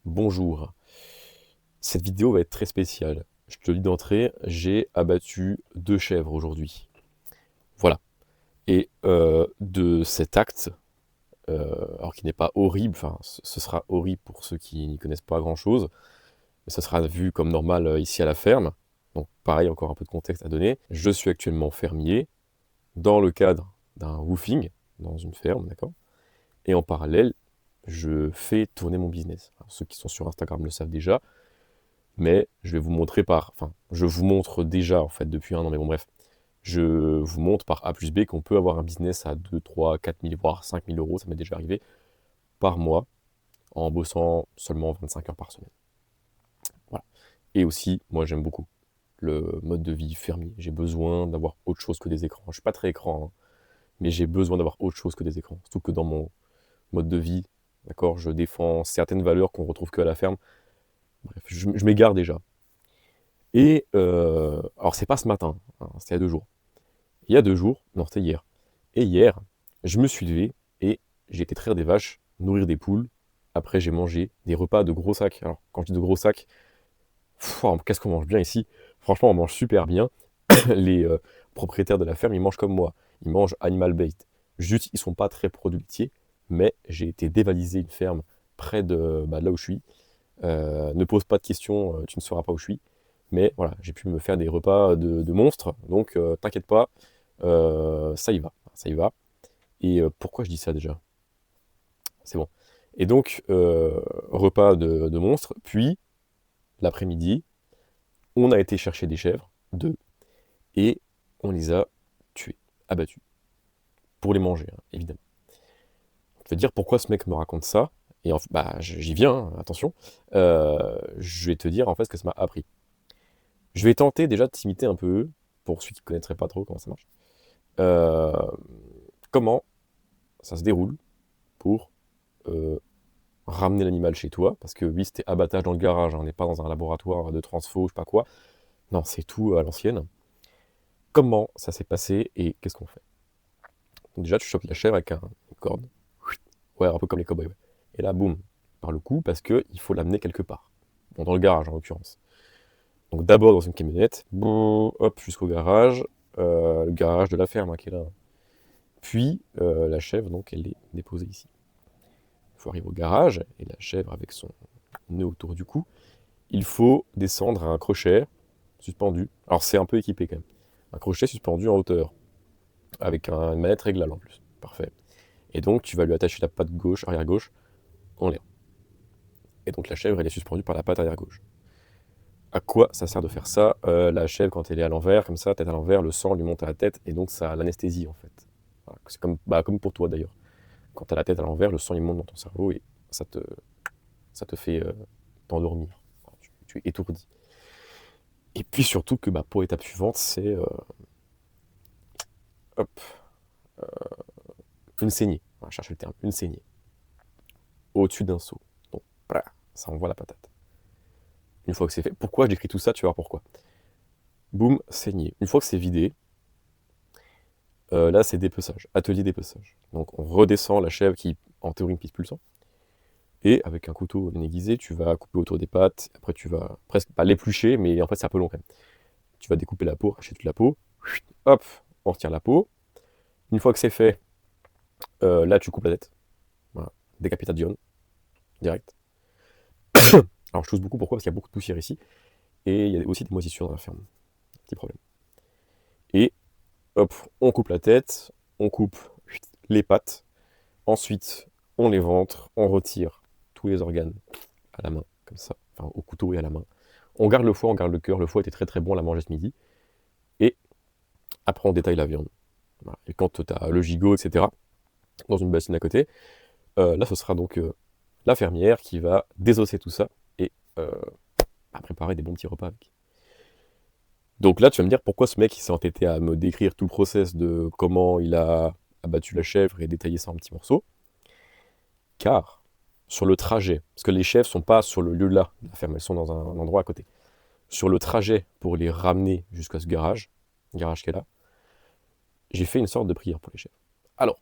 Bonjour, cette vidéo va être très spéciale. Je te le dis d'entrée, j'ai abattu 2 chèvres aujourd'hui. Voilà. Et de cet acte, alors qui n'est pas horrible, enfin ce sera horrible pour ceux qui n'y connaissent pas grand-chose, mais ça sera vu comme normal ici à la ferme. Donc pareil, encore un peu de contexte à donner. Je suis actuellement fermier dans le cadre d'un woofing, dans une ferme, d'accord? Et en parallèle, je fais tourner mon business. Alors, ceux qui sont sur Instagram le savent déjà, mais je vais vous montrer enfin, je vous montre déjà en fait depuis un an, mais bon bref, je vous montre par A plus B qu'on peut avoir un business à 2, 3, 4 000, voire 5 000 euros, ça m'est déjà arrivé, par mois, en bossant seulement 25 heures par semaine. Voilà. Et aussi, moi j'aime beaucoup le mode de vie fermier. J'ai besoin d'avoir autre chose que des écrans. Je suis pas très écran, hein, mais j'ai besoin d'avoir autre chose que des écrans. Surtout que dans mon mode de vie, d'accord, je défends certaines valeurs qu'on retrouve que à la ferme. Bref, je m'égare déjà. Et alors c'est pas ce matin, hein, c'était il y a 2 jours. Il y a 2 jours, non c'était hier. Et hier, je me suis levé et j'ai été traire des vaches, nourrir des poules. Après j'ai mangé des repas de gros sacs. Alors quand je dis de gros sacs, qu'est-ce qu'on mange bien ici? Franchement on mange super bien. Les propriétaires de la ferme, ils mangent comme moi. Ils mangent animal bait. Juste, ils sont pas très productifs, mais j'ai été dévaliser une ferme près de là où je suis. Ne pose pas de questions, tu ne sauras pas où je suis. Mais voilà, j'ai pu me faire des repas de monstres, donc t'inquiète pas, ça y va, ça y va. Et pourquoi je dis ça déjà? C'est bon. Et donc, repas de monstres, puis l'après-midi, on a été chercher des chèvres, 2, et on les a tuées, abattues, pour les manger, hein, évidemment. Je vais te dire pourquoi ce mec me raconte ça, et bah, j'y viens, hein, attention. Je vais te dire en fait ce que ça m'a appris. Je vais tenter déjà de t'imiter un peu, pour ceux qui ne connaîtraient pas trop comment ça marche. Euh, Comment ça se déroule pour euh, ramener l'animal chez toi, parce que oui, c'était abattage dans le garage, hein, on n'est pas dans un laboratoire de transfo, je sais pas quoi. Non, c'est tout à l'ancienne. Comment ça s'est passé et qu'est-ce qu'on fait? Donc déjà, tu chopes la chèvre avec une corde. Ouais, un peu comme les cow-boys. Ouais. Et là, boum, par le cou, parce qu'il faut l'amener quelque part. Bon, dans le garage, en l'occurrence. Donc d'abord dans une camionnette, bon, hop, jusqu'au garage, le garage de la ferme hein, qui est là. Puis la chèvre, donc, elle est déposée ici. Il faut arriver au garage, et la chèvre avec son nœud autour du cou, il faut descendre à un crochet suspendu. Alors c'est un peu équipé quand même. Un crochet suspendu en hauteur, avec une manette réglable en plus. Parfait. Et donc tu vas lui attacher la patte gauche, arrière gauche, en l'air. Et donc la chèvre, elle est suspendue par la patte arrière gauche. À quoi ça sert de faire ça? La chèvre, quand elle est à l'envers, comme ça, tête à l'envers, le sang lui monte à la tête, et donc ça l'anesthésie en fait. Voilà. C'est comme pour toi d'ailleurs. Quand tu as la tête à l'envers, le sang il monte dans ton cerveau et ça te, ça te fait t'endormir. Enfin, tu es étourdi. Et puis surtout que pour l'étape suivante, c'est hop, une saignée. On va chercher le terme, une saignée. Au-dessus d'un seau. Donc, voilà, ça envoie la patate. Une fois que c'est fait, pourquoi j'écris tout ça? Tu vas voir pourquoi. Boum, saignée. Une fois que c'est vidé, là c'est dépeçage, atelier dépeçage. Donc on redescend la chèvre qui en théorie ne pisse plus le sang. Et avec un couteau bien aiguisé, tu vas couper autour des pattes. Après tu vas presque pas l'éplucher, mais en fait c'est un peu long quand même. Tu vas découper la peau, arracher toute la peau. Hop, on retire la peau. Une fois que c'est fait, là tu coupes la tête. Voilà, décapitation, direct. Alors je tousse beaucoup, pourquoi? Parce qu'il y a beaucoup de poussière ici. Et il y a aussi des moisissures dans la ferme. Petit problème. Et hop, on coupe la tête, on coupe les pattes. Ensuite, on les ventre, on retire tous les organes à la main, comme ça, enfin au couteau et à la main. On garde le foie, on garde le cœur. Le foie était très très bon à la manger ce midi. Et après, on détaille la viande. Voilà. Et quand tu as le gigot, etc., dans une bassine à côté, là, ce sera donc la fermière qui va désosser tout ça et préparer des bons petits repas avec. Donc là, tu vas me dire pourquoi ce mec il s'est entêté à me décrire tout le process de comment il a abattu la chèvre et détaillé ça en petits morceaux. Car sur le trajet, parce que les chèvres sont pas sur le lieu là de la ferme, elles sont dans un endroit à côté. Sur le trajet pour les ramener jusqu'à ce garage qui est là, j'ai fait une sorte de prière pour les chèvres. Alors,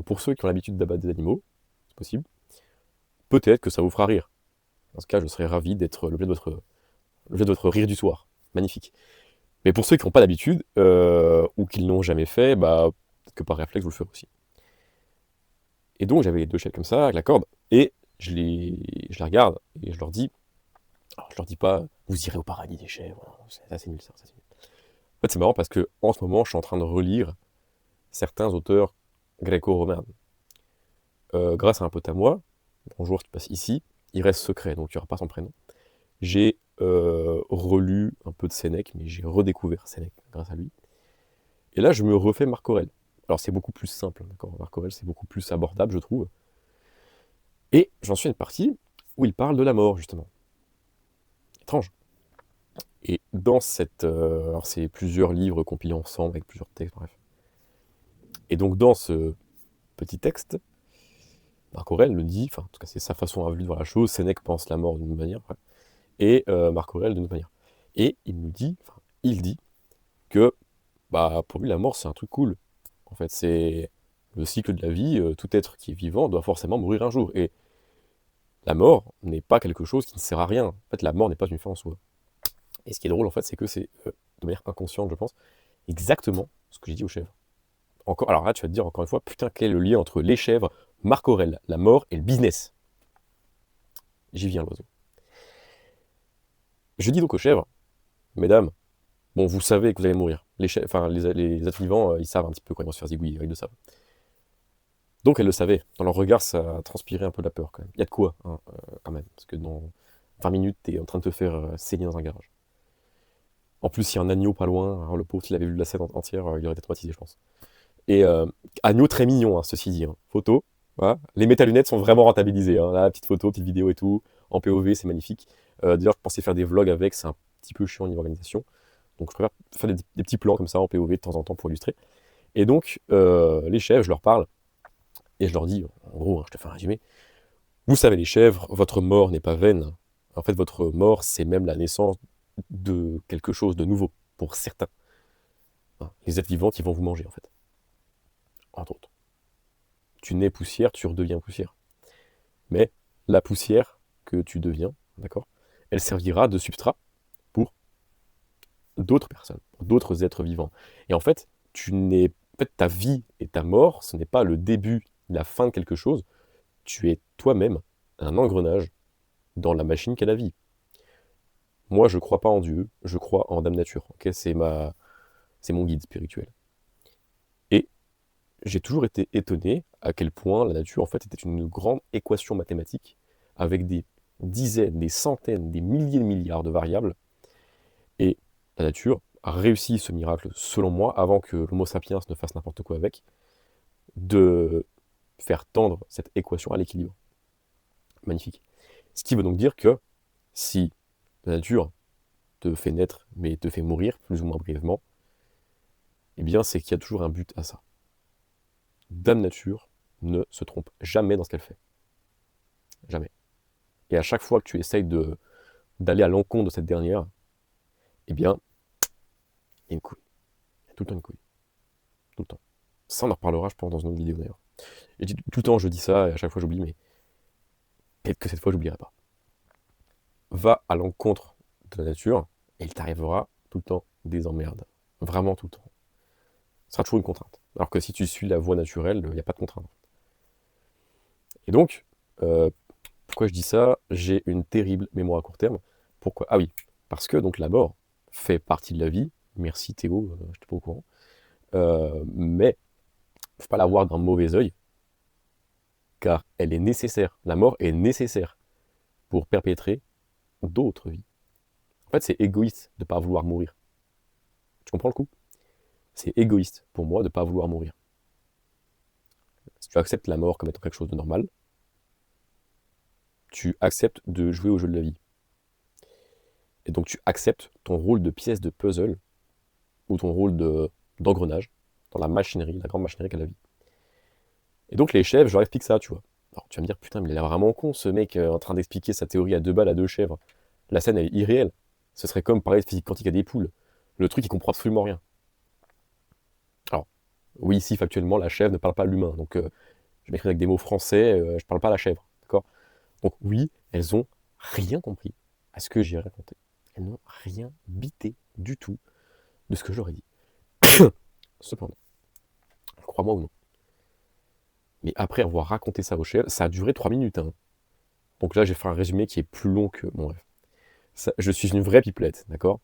pour ceux qui ont l'habitude d'abattre des animaux, c'est possible, peut-être que ça vous fera rire. Dans ce cas, je serais ravi d'être l'objet de votre rire du soir. Magnifique. Mais pour ceux qui n'ont pas l'habitude, ou qui ne l'ont jamais fait, bah, peut-être que par réflexe, vous le ferez aussi. Et donc, j'avais les 2 chefs comme ça, avec la corde, et je les regarde, et je leur dis, alors je leur dis pas, vous irez au paradis des chèvres, ça c'est nul ça, c'est nul. En fait, c'est marrant parce que en ce moment, je suis en train de relire certains auteurs gréco-romains. Grâce à un pote à moi, bonjour, qui passe ici, il reste secret, donc il n'y aura pas son prénom. J'ai relu un peu de Sénèque, mais j'ai redécouvert Sénèque grâce à lui. Et là, je me refais Marc Aurèle. Alors, c'est beaucoup plus simple, d'accord. Marc Aurèle, c'est beaucoup plus abordable, je trouve. Et j'en suis à une partie où il parle de la mort, justement. Étrange. Et dans cette... alors, c'est plusieurs livres compilés ensemble, avec plusieurs textes, bref. Et donc, dans ce petit texte, Marc Aurèle le dit, enfin, en tout cas, c'est sa façon à lui de voir la chose. Sénèque pense la mort d'une manière, ouais, et Marc Aurèle d'une autre manière. Et il dit que, bah, pour lui, la mort, c'est un truc cool. En fait, c'est le cycle de la vie. Tout être qui est vivant doit forcément mourir un jour. Et la mort n'est pas quelque chose qui ne sert à rien. En fait, la mort n'est pas une fin en soi. Et ce qui est drôle, en fait, c'est que c'est, de manière inconsciente, je pense, exactement ce que j'ai dit aux chèvres. Encore, alors là, tu vas te dire encore une fois, putain, quel est le lien entre les chèvres, Marc Aurèle, la mort et le business? J'y viens, l'oiseau. Je dis donc aux chèvres, mesdames, bon, vous savez que vous allez mourir. Les chèvres, enfin, les êtres vivants, ils savent un petit peu quand ils vont se faire zigouiller, ils le savent. Donc elles le savaient. Dans leur regard, ça transpirait un peu de la peur quand même. Il y a de quoi, hein, quand même. Parce que dans 20 minutes, t'es en train de te faire saigner dans un garage. En plus, il y a un agneau pas loin. Alors, le pauvre, s'il avait vu la scène entière, il aurait été traumatisé, je pense. Et agneau très mignon, hein, ceci dit. Hein. Photo. Voilà. Les métalunettes sont vraiment rentabilisées. Hein. Là, petite photo, petite vidéo et tout. En POV, c'est magnifique. D'ailleurs, je pensais faire des vlogs avec. C'est un petit peu chiant au niveau organisation. Donc, je préfère faire des petits plans comme ça en POV de temps en temps pour illustrer. Et donc, les chefs, je leur parle. Et je leur dis, en gros, hein, je te fais un résumé. Vous savez, les chèvres, votre mort n'est pas vaine. En fait, votre mort, c'est même la naissance de quelque chose de nouveau, pour certains. Hein, les êtres vivants qui vont vous manger, en fait. Entre autres. Tu nais poussière, tu redeviens poussière. Mais la poussière que tu deviens, d'accord, elle servira de substrat pour d'autres personnes, pour d'autres êtres vivants. Et en fait, en fait, ta vie et ta mort, ce n'est pas le début, la fin de quelque chose. Tu es toi-même un engrenage dans la machine qu'est la vie. Moi, je crois pas en Dieu, je crois en Dame Nature. Okay, c'est mon guide spirituel. Et j'ai toujours été étonné à quel point la nature, en fait, était une grande équation mathématique avec des dizaines, des centaines, des milliers de milliards de variables. Et la nature a réussi ce miracle, selon moi, avant que l'Homo sapiens ne fasse n'importe quoi avec, de faire tendre cette équation à l'équilibre. Magnifique. Ce qui veut donc dire que si la nature te fait naître, mais te fait mourir, plus ou moins brièvement, eh bien, c'est qu'il y a toujours un but à ça. Dame Nature ne se trompe jamais dans ce qu'elle fait. Jamais. Et à chaque fois que tu essayes d'aller à l'encontre de cette dernière, eh bien, il y a une couille. Il y a tout le temps une couille. Tout le temps. Ça, on en reparlera, je pense, dans une autre vidéo d'ailleurs. Et tout le temps, je dis ça, et à chaque fois, j'oublie, mais peut-être que cette fois, j'oublierai pas. Va à l'encontre de la nature, et il t'arrivera tout le temps des emmerdes. Vraiment tout le temps. Ce sera toujours une contrainte. Alors que si tu suis la voie naturelle, il n'y a pas de contrainte. Et donc, pourquoi je dis ça? J'ai une terrible mémoire à court terme. Pourquoi? Ah oui, parce que donc la mort fait partie de la vie. Merci Théo, je n'étais pas au courant. Mais il ne faut pas la voir d'un mauvais œil, car elle est nécessaire. La mort est nécessaire pour perpétrer d'autres vies. En fait, c'est égoïste de ne pas vouloir mourir. Tu comprends le coup? C'est égoïste pour moi de ne pas vouloir mourir. Si tu acceptes la mort comme étant quelque chose de normal, tu acceptes de jouer au jeu de la vie. Et donc tu acceptes ton rôle de pièce de puzzle ou ton rôle d'engrenage dans la machinerie, la grande machinerie qu'est la vie. Et donc les chèvres, je leur explique ça, tu vois. Alors tu vas me dire, putain, mais il est vraiment con ce mec en train d'expliquer sa théorie à 2 balles à 2 chèvres. La scène, elle est irréelle. Ce serait comme parler de physique quantique à des poules. Le truc, il comprend absolument rien. Alors, oui, ici, factuellement, la chèvre ne parle pas l'humain. Donc, je m'écris avec des mots français, je parle pas à la chèvre. D'accord? Donc, oui, elles ont rien compris à ce que j'ai raconté. Elles n'ont rien bité du tout de ce que je leur ai dit. Cependant, crois-moi ou non, mais après avoir raconté ça au chef, ça a duré 3 minutes. Hein. Donc là, j'ai fait un résumé qui est plus long que... Bon, bref. Je suis une vraie pipelette, d'accord.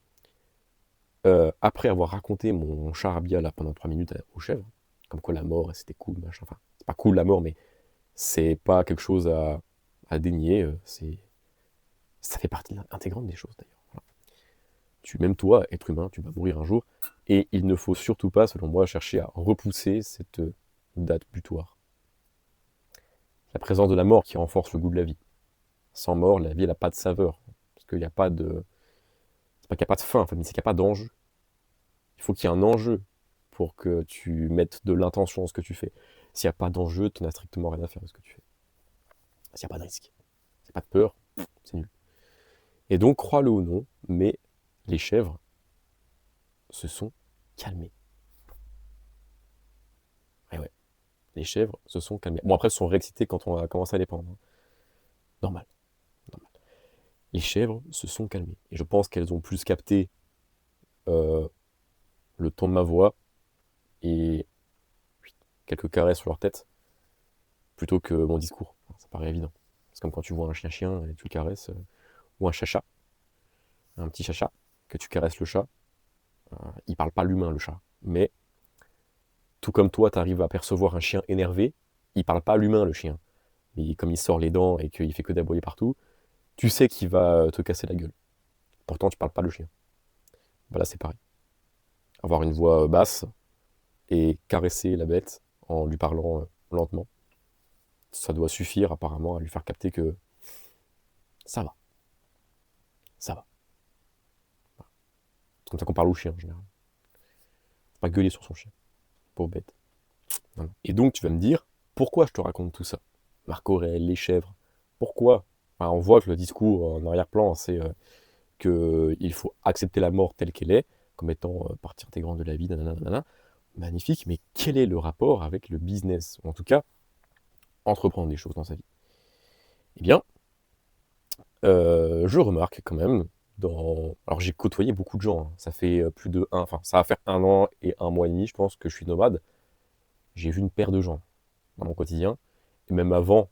Après avoir raconté mon charabia là pendant 3 minutes aux chèvres, comme quoi la mort, c'était cool, machin. Enfin, c'est pas cool la mort, mais c'est pas quelque chose à dénier. Ça fait partie intégrante des choses d'ailleurs. Voilà. Même toi, être humain, tu vas mourir un jour. Et il ne faut surtout pas, selon moi, chercher à repousser cette date butoir. La présence de la mort qui renforce le goût de la vie. Sans mort, la vie, elle n'a pas de saveur. Parce qu'il n'y a pas de... C'est pas qu'il n'y a pas de fin, en fait, mais c'est qu'il n'y a pas d'enjeu. Il faut qu'il y ait un enjeu pour que tu mettes de l'intention dans ce que tu fais. S'il n'y a pas d'enjeu, tu n'as strictement rien à faire de ce que tu fais. S'il n'y a pas de risque, s'il n'y a pas de peur, c'est nul. Et donc, crois-le ou non, mais les chèvres se sont calmées. Et ouais, les chèvres se sont calmées. Bon, après, elles se sont réexcitées quand on a commencé à les pendre. Normal, normal. Les chèvres se sont calmées. Et je pense qu'elles ont plus capté le ton de ma voix et quelques caresses sur leur tête plutôt que mon discours. Ça paraît évident. C'est comme quand tu vois un chien-chien et tu le caresses, ou un chacha, un petit chacha, que tu caresses le chat. Il parle pas l'humain, le chat. Mais tout comme toi, tu arrives à percevoir un chien énervé, il parle pas l'humain, le chien. Mais comme il sort les dents et qu'il fait que d'aboyer partout, tu sais qu'il va te casser la gueule. Pourtant, tu parles pas le chien. Voilà, c'est pareil. Avoir une voix basse et caresser la bête en lui parlant lentement, ça doit suffire apparemment à lui faire capter que ça va. Ça va. C'est comme ça qu'on parle au chien en général. Faut pas gueuler sur son chien. Pauvre bête. Non, non. Et donc, tu vas me dire, pourquoi je te raconte tout ça? Marc Aurèle, les chèvres. Pourquoi? Enfin, on voit que le discours en arrière-plan, c'est qu'il faut accepter la mort telle qu'elle est, comme étant partie intégrante de la vie, nanana, nanana. Magnifique, mais quel est le rapport avec le business? Ou en tout cas, entreprendre des choses dans sa vie. Eh bien, je remarque quand même, alors j'ai côtoyé beaucoup de gens, hein. Ça fait plus de enfin, ça va faire 1 an et 1 mois et demi, je pense, que je suis nomade. J'ai vu une paire de gens dans mon quotidien, et même avant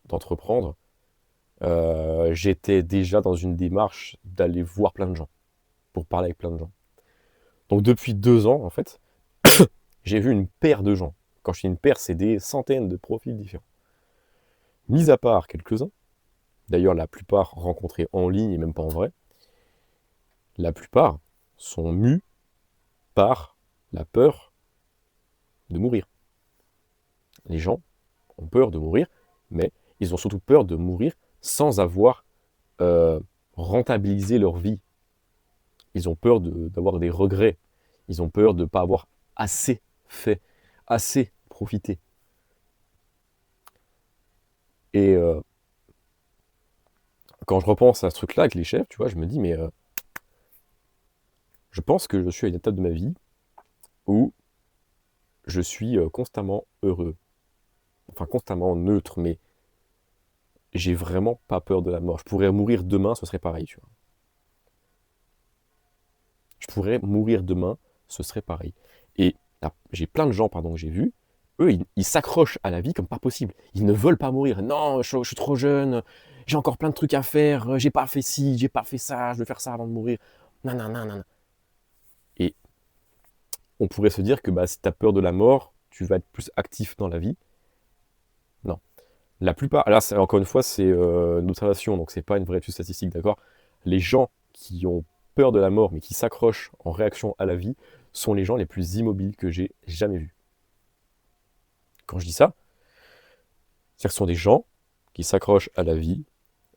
d'entreprendre, j'étais déjà dans une démarche d'aller voir plein de gens, pour parler avec plein de gens. Donc depuis 2 ans, en fait, j'ai vu une paire de gens. Quand je dis une paire, c'est des centaines de profils différents. Mis à part quelques-uns, d'ailleurs la plupart rencontrés en ligne et même pas en vrai, la plupart sont mus par la peur de mourir. Les gens ont peur de mourir, mais ils ont surtout peur de mourir sans avoir rentabilisé leur vie. Ils ont peur d'avoir des regrets. Ils ont peur de ne pas avoir assez fait, assez profité. Et quand je repense à ce truc-là avec les chefs, tu vois, je me dis, mais je pense que je suis à une étape de ma vie où je suis constamment heureux. Enfin, constamment neutre, mais j'ai vraiment pas peur de la mort. Je pourrais mourir demain, ce serait pareil, tu vois. Je pourrais mourir demain, ce serait pareil. Et là, j'ai plein de gens, pardon, que j'ai vus, eux, ils s'accrochent à la vie comme pas possible. Ils ne veulent pas mourir. Non, je suis trop jeune, j'ai encore plein de trucs à faire, j'ai pas fait ci, j'ai pas fait ça, je veux faire ça avant de mourir. Non, non, non, non. Et on pourrait se dire que bah, si tu as peur de la mort, tu vas être plus actif dans la vie. Non. La plupart, là, encore une fois, c'est une observation, donc c'est pas une vraie étude statistique, d'accord? Les gens qui ont peur de la mort, mais qui s'accrochent en réaction à la vie, sont les gens les plus immobiles que j'ai jamais vus. Quand je dis ça, c'est-à-dire que ce sont des gens qui s'accrochent à la vie,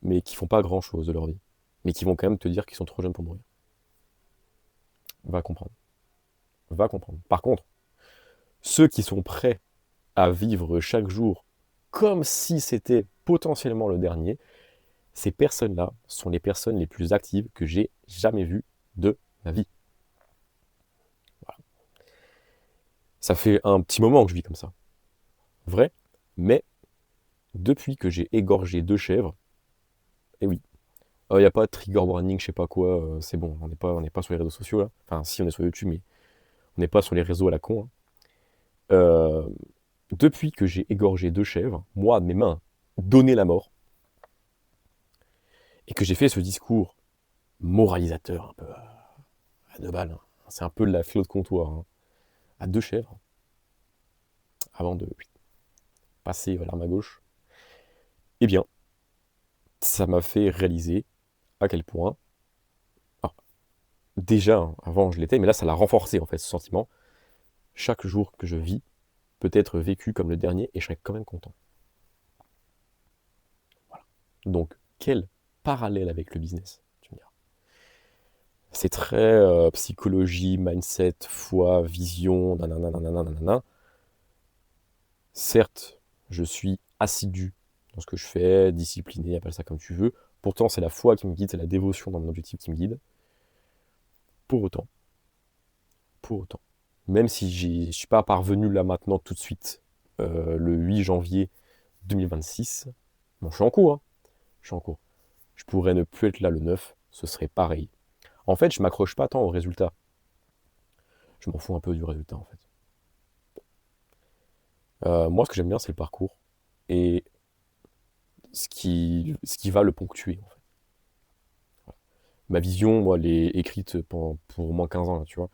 mais qui font pas grand-chose de leur vie, mais qui vont quand même te dire qu'ils sont trop jeunes pour mourir. Va comprendre. Va comprendre. Par contre, ceux qui sont prêts à vivre chaque jour comme si c'était potentiellement le dernier, ces personnes-là sont les personnes les plus actives que j'ai jamais vues de ma vie. Voilà. Ça fait un petit moment que je vis comme ça. Vrai, mais depuis que j'ai égorgé 2 chèvres, et oui, Il n'y a pas de trigger warning, je sais pas quoi, c'est bon, on n'est pas sur les réseaux sociaux là. Enfin, si, on est sur YouTube, mais on n'est pas sur les réseaux à la con, hein. Euh, Depuis que j'ai égorgé 2 chèvres, moi, de mes mains, donné la mort, et que j'ai fait ce discours moralisateur un peu à 2 balles, hein. C'est un peu de la philo de comptoir, hein. À 2 chèvres, avant de passer l'arme à gauche, eh bien, ça m'a fait réaliser à quel point, alors, déjà, hein, avant je l'étais, mais là ça l'a renforcé en fait, ce sentiment. Chaque jour que je vis peut être vécu comme le dernier et je serai quand même content. Voilà. Donc, quel parallèle avec le business, tu me diras. C'est très psychologie, mindset, foi, vision, nanana, nanana, nanana. Certes, je suis assidu dans ce que je fais, discipliné, appelle ça comme tu veux. Pourtant, c'est la foi qui me guide, c'est la dévotion dans mon objectif qui me guide. Pour autant, pour autant, même si je ne suis pas parvenu là maintenant tout de suite, le 8 janvier 2026, bon, je suis en cours, hein, je suis en cours. Je pourrais ne plus être là le 9, ce serait pareil. En fait, je m'accroche pas tant au résultat. Je m'en fous un peu du résultat, en fait. Moi, ce que j'aime bien, c'est le parcours. Et ce qui va le ponctuer, en fait. Ma vision, moi, elle est écrite pour au moins 15 ans, là, tu vois.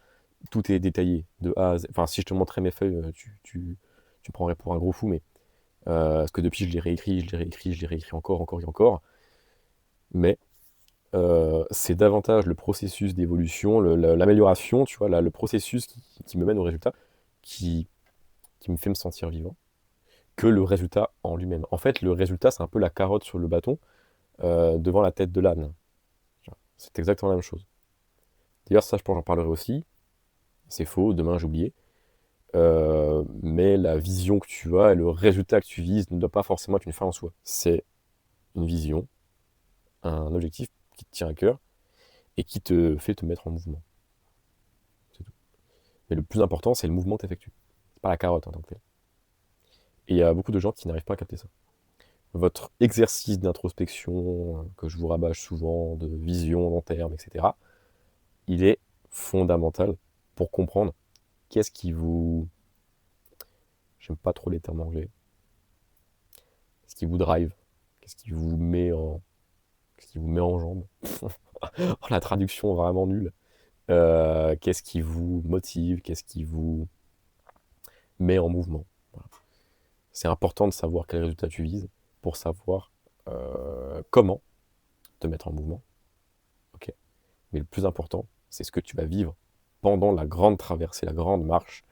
Tout est détaillé, de A à Z. Enfin, si je te montrais mes feuilles, tu me prendrais pour un gros fou, mais parce que depuis, je l'ai réécrit, je l'ai réécrit, je l'ai réécrit encore, encore et encore. Mais c'est davantage le processus d'évolution, l'amélioration, tu vois, le processus qui me mène au résultat, qui, qui me fait me sentir vivant, que le résultat en lui-même. En fait, le résultat, c'est un peu la carotte sur le bâton devant la tête de l'âne. C'est exactement la même chose. D'ailleurs, ça, je pense, j'en parlerai aussi. C'est faux, demain, j'ai oublié. Mais la vision que tu as et le résultat que tu vises ne doit pas forcément être une fin en soi. C'est une vision, un objectif qui te tient à cœur et qui te fait te mettre en mouvement. C'est tout. Mais le plus important, c'est le mouvement que tu effectues. C'est pas la carotte en tant que telle. Et il y a beaucoup de gens qui n'arrivent pas à capter ça. Votre exercice d'introspection, que je vous rabâche souvent, de vision long terme, etc., il est fondamental pour comprendre qu'est-ce qui vous... J'aime pas trop les termes anglais. Qu'est-ce qui vous drive? Qu'est-ce qui vous met en... Qu'est-ce qui vous met en jambe? Oh, la traduction est vraiment nulle. Qu'est-ce qui vous motive? Qu'est-ce qui vous met en mouvement? Voilà. C'est important de savoir quel résultat tu vises pour savoir comment te mettre en mouvement. Ok. Mais le plus important, c'est ce que tu vas vivre pendant la grande traversée, la grande marche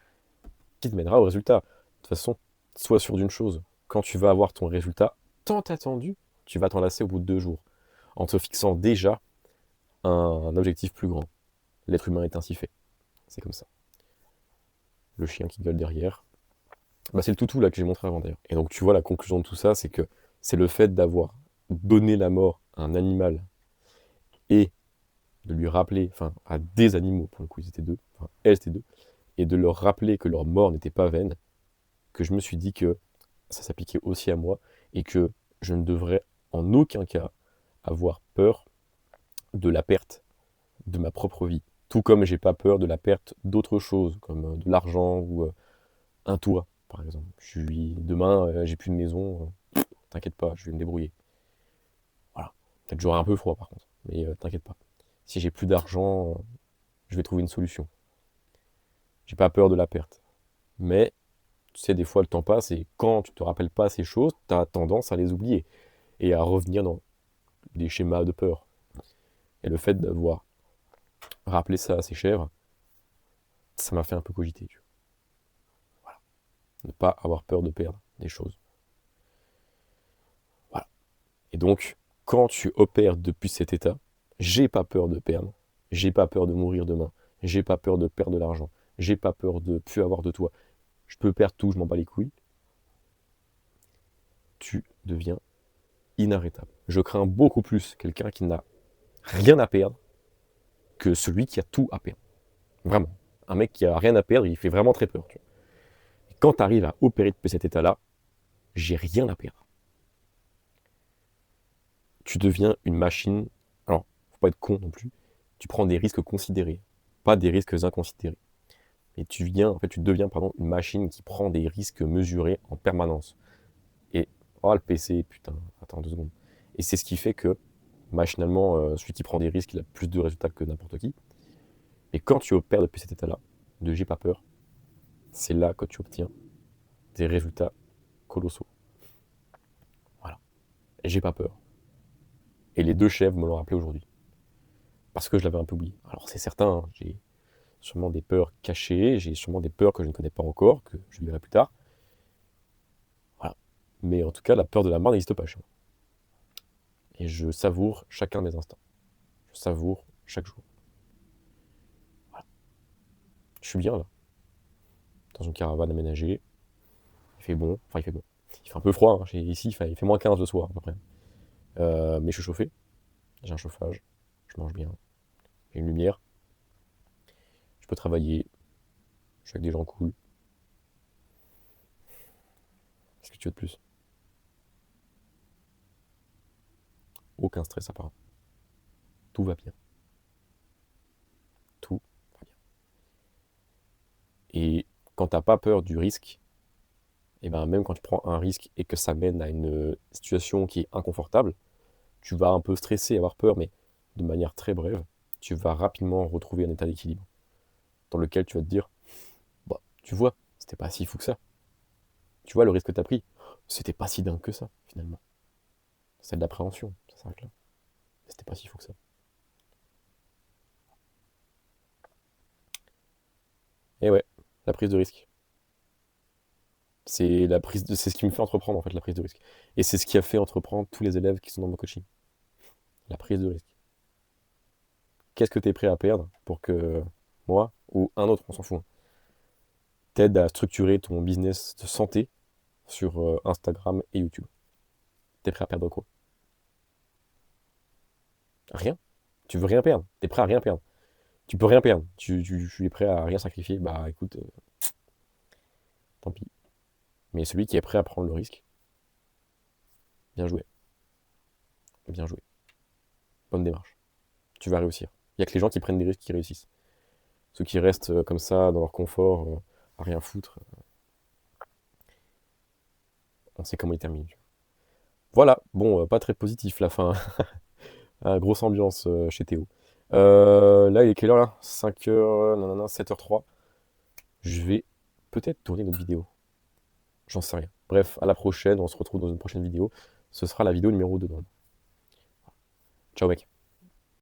qui te mènera au résultat. De toute façon, sois sûr d'une chose, quand tu vas avoir ton résultat tant attendu, tu vas t'en lasser au bout de 2 jours, en te fixant déjà un objectif plus grand. L'être humain est ainsi fait. C'est comme ça. Le chien qui gueule derrière, bah, c'est le toutou là que j'ai montré avant d'ailleurs. Et donc tu vois, la conclusion de tout ça, c'est que c'est le fait d'avoir donné la mort à un animal et de lui rappeler, enfin à des animaux, pour le coup ils étaient deux, enfin elles étaient deux, et de leur rappeler que leur mort n'était pas vaine, que je me suis dit que ça s'appliquait aussi à moi et que je ne devrais en aucun cas avoir peur de la perte de ma propre vie. Tout comme j'ai pas peur de la perte d'autres choses, comme de l'argent ou un toit, par exemple. Demain, j'ai plus de maison, t'inquiète pas, je vais me débrouiller. Voilà. Peut-être que j'aurai un peu froid par contre, mais t'inquiète pas. Si j'ai plus d'argent, je vais trouver une solution. J'ai pas peur de la perte. Mais, tu sais, des fois le temps passe et quand tu te rappelles pas ces choses, tu as tendance à les oublier et à revenir dans des schémas de peur. Et le fait d'avoir rappelé ça à ces chèvres, ça m'a fait un peu cogiter. Tu vois. Voilà. Ne pas avoir peur de perdre des choses. Voilà. Et donc, quand tu opères depuis cet état, j'ai pas peur de perdre, j'ai pas peur de mourir demain, j'ai pas peur de perdre de l'argent, j'ai pas peur de plus avoir de toi. Je peux perdre tout, je m'en bats les couilles. Tu deviens inarrêtable. Je crains beaucoup plus quelqu'un qui n'a rien à perdre que celui qui a tout à perdre. Vraiment. Un mec qui a rien à perdre, il fait vraiment très peur. Tu vois. Et quand tu arrives à opérer depuis cet état-là, j'ai rien à perdre. Tu deviens une machine pas être con non plus, tu prends des risques considérés, pas des risques inconsidérés. Et tu deviens une machine qui prend des risques mesurés en permanence. Et, oh le PC, putain, attends 2 secondes. Et c'est ce qui fait que, machinalement, celui qui prend des risques, il a plus de résultats que n'importe qui. Et quand tu opères depuis cet état-là, de j'ai pas peur, c'est là que tu obtiens des résultats colossaux. Voilà. Et j'ai pas peur. Et les 2 chefs me l'ont rappelé aujourd'hui. Parce que je l'avais un peu oublié. Alors c'est certain, hein, j'ai sûrement des peurs cachées, j'ai sûrement des peurs que je ne connais pas encore, que je vivrai plus tard. Voilà. Mais en tout cas, la peur de la mort n'existe pas chez moi. Et je savoure chacun des instants. Je savoure chaque jour. Voilà. Je suis bien là, dans une caravane aménagée. Il fait bon, enfin il fait bon. Il fait un peu froid, hein. Ici il fait moins 15 le soir à peu près. Mais je suis chauffé, j'ai un chauffage, je mange bien, j'ai une lumière, je peux travailler, je suis avec des gens cool. Qu'est-ce que tu veux de plus? Aucun stress à part. Tout va bien. Tout va bien. Et quand t'as pas peur du risque, et ben même quand tu prends un risque et que ça mène à une situation qui est inconfortable, tu vas un peu stresser, avoir peur, mais de manière très brève, tu vas rapidement retrouver un état d'équilibre dans lequel tu vas te dire, bah, tu vois, c'était pas si fou que ça. Tu vois le risque que t'as pris, c'était pas si dingue que ça, finalement. C'est de l'appréhension, ça s'arrête là. C'était pas si fou que ça. Et ouais, la prise de risque. C'est ce qui me fait entreprendre en fait, la prise de risque. Et c'est ce qui a fait entreprendre tous les élèves qui sont dans mon coaching. La prise de risque. Qu'est-ce que tu es prêt à perdre pour que moi ou un autre, on s'en fout, hein, t'aide à structurer ton business de santé sur Instagram et YouTube? T'es prêt à perdre quoi? Rien. Tu veux rien perdre. T'es prêt à rien perdre. Tu peux rien perdre. Tu es prêt à rien sacrifier. Bah écoute, tant pis. Mais celui qui est prêt à prendre le risque, bien joué. Bien joué. Bonne démarche. Tu vas réussir. Il n'y a que les gens qui prennent des risques qui réussissent. Ceux qui restent comme ça dans leur confort, à rien foutre, on sait comment ils terminent. Voilà, bon, pas très positif la fin. Ah, grosse ambiance chez Théo. Là, il est quelle heure là? 5h, non, non, non, 7h03. Je vais peut-être tourner notre vidéo. J'en sais rien. Bref, à la prochaine, on se retrouve dans une prochaine vidéo. Ce sera la vidéo numéro 2. Ciao mec.